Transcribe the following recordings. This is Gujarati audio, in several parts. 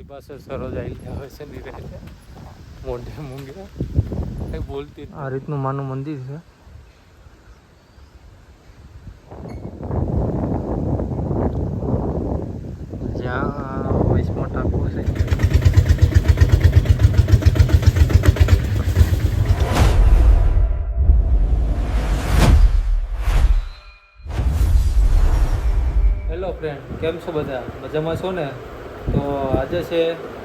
મારી પાસે સરોજ આવી આવે છે ની રહે મોઢે મૂંગે કઈ બોલતી આ રીતનું માનું મંદિર છે. જ્યાં વૈષ્ણવ ટાપુ છે. હેલો ફ્રેન્ડ, કેમ છો બધા? મજામાં છો ને? તો આજે છે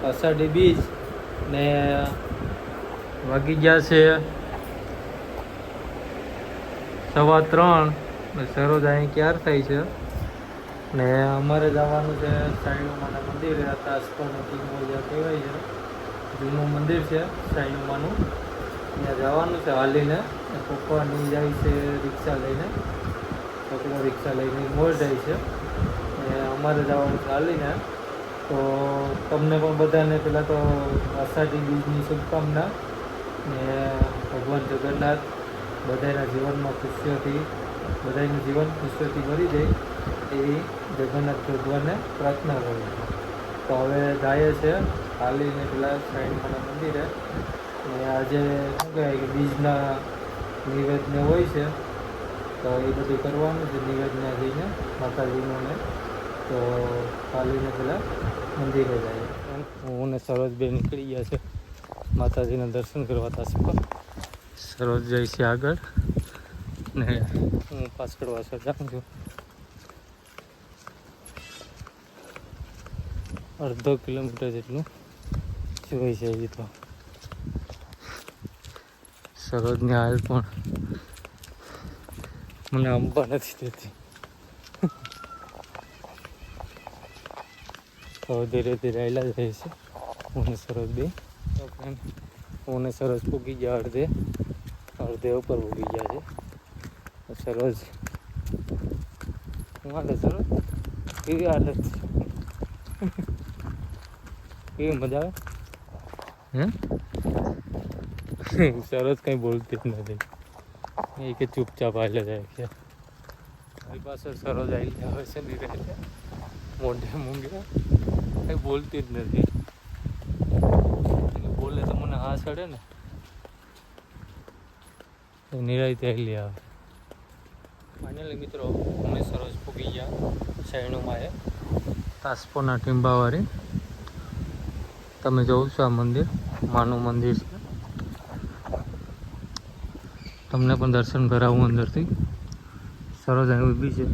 અષાઢી બીજ ને વાગી ગયા છે 3:15. સરોજ અહીં ક્યાર થાય છે ને અમારે જવાનું છે સાઈનુમાના મંદિરે. તાસ્કોની ટીમો જ્યાં કહેવાય છે, જૂનું મંદિર છે સાઈનુમાનું, ત્યાં જવાનું છે હાલીને. પપ્પા નહીં જાય છે રિક્ષા લઈને, છોકરો રિક્ષા લઈને મોર જાય છે ને અમારે જવાનું છે હાલીને. તો તમને પણ બધાને પહેલાં તો અષાઢી બીજની શુભકામના ને ભગવાન જગન્નાથ બધાના જીવનમાં ખુશીઓથી, બધાનું જીવન ખુશીઓથી ભરી જાય એવી જગન્નાથ ભગવાનને પ્રાર્થના કરું છું. તો હવે જાય છે હાલીને પેલા સાઈડમાંના મંદિરે. ને આજે શું કહેવાય કે બીજના નિવેદને હોય છે, તો એ બધું કરવાનું છે નિવેદના જઈને માતાજીનું ને. તો હાલીને પેલા મંદિરે જાય. હું ને સરોજબેન નીકળી ગયા છે માતાજીના દર્શન કરવા. તાસ્કો સરોજ જાય છે આગળ ને હું પાછળ જાઉં છું. 1/2 કિલોમીટર જેટલું જોઈ છે હજી તો. સરોજની હાલ પણ મને અંબા નથી દેતી. તો ધીરે ધીરે આવેલા જાય છે હું ને સરોજ બે. હું ને સરોજ પૂગી ગયા અડધે ઉપર પૂગી ગયા છે. સરોજ શું હાલે સરોજ? કેવી હાલત? કેવી મજા આવે? સરોજ કંઈ બોલતી જ નથી, એ કે ચૂપચાપ હાલે જાય છે. મારી પાસે સરોજ આવી આવે છે ની રહે મોઢે મૂંગે કંઈ બોલતી જ નથી. બોલે તો મને હા ચડે ને, નિરાયતે હેલી આવે. ફાઇનલી મિત્રો અમે સરોજ પૂગી ગયા સાઈનુમાએ, તાસ્કોના ટીંબાવાળી. તમે જોવો છો આ મંદિર, માનું મંદિર છે. તમને પણ દર્શન કરાવું અંદરથી. સરોજ અહીં ઊભી છે,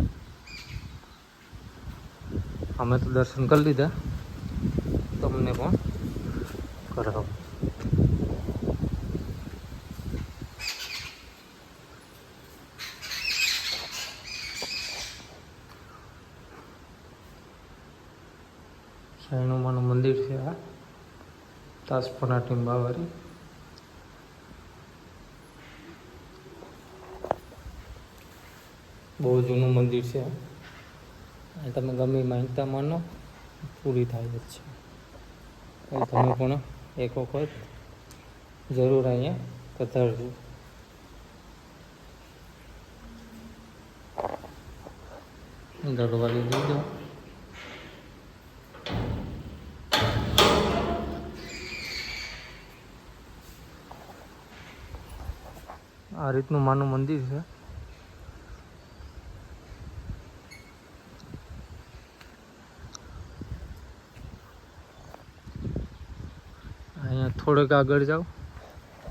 અમે તો દર્શન કરી લીધા, તમને પણ કરાવું. સાઈનુમાનું મંદિર છે આ, તાસ્કોના ટીંબાવાળી. બહુ જૂનું મંદિર છે. તમે ગમે માનતા માનો પૂરી થાય જ છે. તમે પણ એક વખત જરૂર અહીંયા પધારજો. દરવાજો દીધો. આ રીતનું માનું મંદિર છે. અહીંયા થોડેક આગળ જાઓ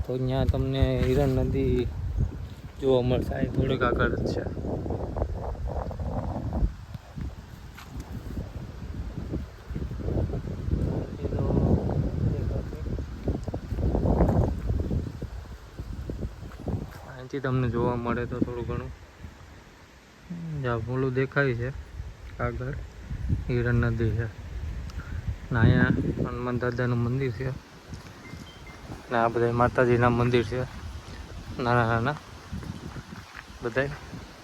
તો ત્યાં તમને હિરણ નદી જોવા મળશે. અહીં થોડેક આગળ જ છે. અહીંથી તમને જોવા મળે તો થોડું ઘણું જ્યાં ભૂલું દેખાય છે આગળ હિરણ નદી છે. ને અહીંયા હનુમાન દાદાનું મંદિર છે ને આ બધા માતાજીના મંદિર છે નાના નાના બધા.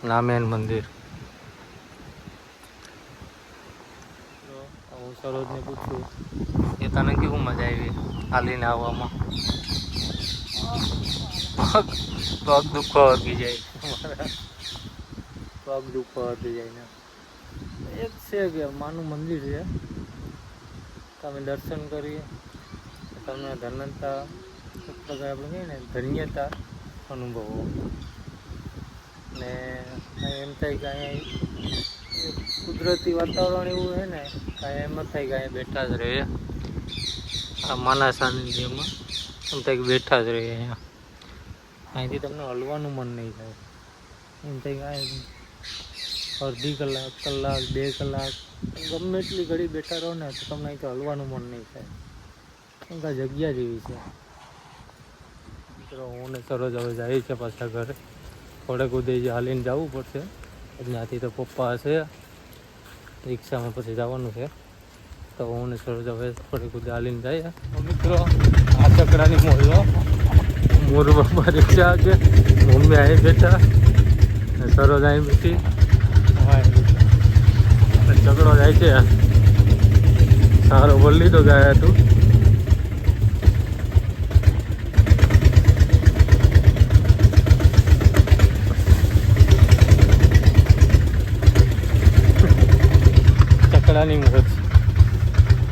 નામેન મંદિર. તો હું સરોજને પૂછું કે તને કેવું મજા આવી હાલીને આવવામાં? પગ દુખવા વધી જાય, પગ દુખવા વધી જાય ને. એક છે કે માનું મંદિર છે તમે દર્શન કરી તમને ધન્યતા આપણે કહીએ ને ધન્યતા અનુભવો ને એમ થાય કે અહીંયા કુદરતી વાતાવરણ એવું છે ને કાંઈ એમ જ થાય કે અહીંયા બેઠા જ રહે આ માના સાનિધ્યમાં એમ થાય કે બેઠા જ રહે અહીંયા અહીંથી તમને હલવાનું મન નહીં થાય એમ થાય કે અહીંયા અડધી કલાક 2 કલાક ગમે એટલી ઘડી બેઠા રહો ને તો તમને અહીંથી હલવાનું મન નહીં થાય કેમ કે જગ્યા જેવી છે મિત્રો હું ને સરોજ હવે જાય છે પાછા ઘરે થોડેક ઉદય હાલીને જવું પડશે ત્યાંથી તો પપ્પા હશે રિક્ષામાં પછી જવાનું છે તો હું ને સરોજ હવે થોડેક ઉદય હાલીને જાય મિત્રો આ ચકડાની મોજો મોર બાપા રિક્ષા કે મમ્મી અહીં બેઠા ને સરોજ અહીં બેઠી ચકડો જાય છે સારો બોલી તો ગયા તું ચકડાની મોજ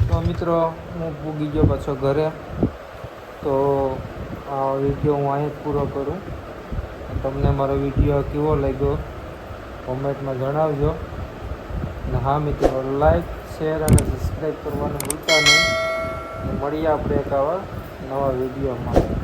તો મિત્રો હું પૂગી ગયો પાછો ઘરે તો આ વિડીયો હું અહીં પૂરો કરું તમને મારો વિડીયો કેવો લાગ્યો કોમેન્ટમાં જણાવજો અને હા મિત્રો લાઈક શેર અને સબસ્ક્રાઈબ કરવાનું ભૂલતા નહીં મળીએ આપણે એક આવા નવા વિડીયોમાં